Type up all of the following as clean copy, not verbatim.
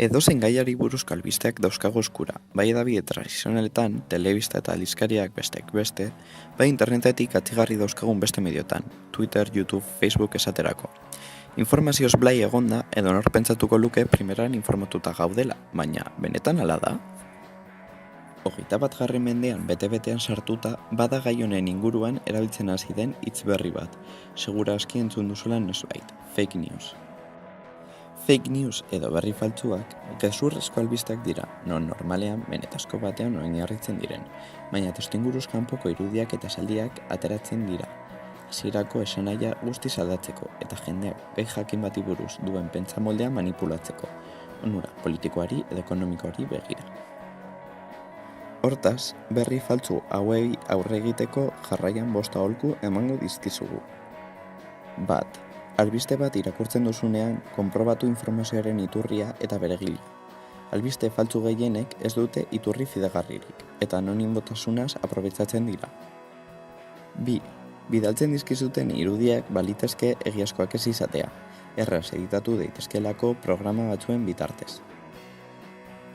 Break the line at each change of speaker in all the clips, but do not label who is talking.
Edozein gaiari buruzko albisteak dauzkagu eskura, bai hedabide tradizionaletan, telebista eta aldizkariak besteak beste, bai internetetik atzigarri dauzkagun beste mediotan, Twitter, YouTube, Facebook esaterako. Informazioz blai egonda edo nor pentsatuko luke primeran informatuta gaudela, baina benetan hala da? 21. mendean bete-betean sartuta, bada gai honen inguruan erabiltzen hasi den hitz berri bat, segura aski entzun duzula noizbait, fake news. Fake news edo berri faltsuak gezurrezko albisteak dira, non normalean benetazko batean oinarritzen diren, baina testuinguruz kanpoko irudiak eta esaldiak ateratzen dira. Hasierako esanahia guztiz aldatzeko eta jendeak gai jakin bati buruz duen pentsamoldea manipulatzeko, onura politikoari edo ekonomikoari begira. Hortaz, berri faltsu hauei aurre egiteko jarraian 5 aholku emango dizkizugu. 1. Albiste bat irakurtzen duzunean, konprobatu informazioaren iturria eta beregila. Albiste faltsu gehienek ez dute iturri fidagarririk, eta anonimotasunaz aprobetxatzen dira. 2. Bidaltzen dizkizuten irudiak balitezke egiazkoak ez izatea, erraz editatu daitezkelako programa batzuen bitartez.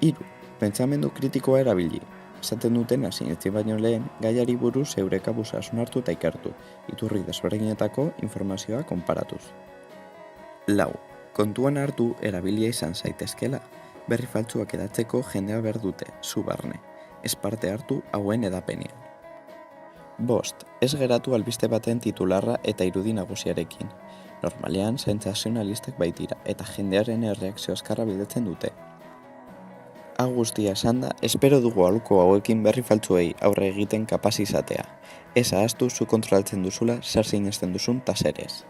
3. Pentsamendu kritikoa erabili. Esaten dutena sinetsi baino lehen, gaiari buruz zeure kabuz hausnartu eta ikertu, iturri desberdinetako informazioa konparatuz. 4. Kontuan hartu erabilia izan zaitezkela, berri faltsuak edatzeko jendea behar dute, zu barne, ez parte hartu hauen edapenean. 5. Ez geratu albiste baten titularra eta irudi nagusiarekin. Normalean, sentsazionalistak baitira eta jendearen erreakzio azkarra bilatzen dute. Hau guztia esanda, espero dugu aholku hauekin berri faltsuei aurre egiten kapaz izatea. Ez ahaztu zu kontrolatzen duzula zer sinesten duzun ta zer ez.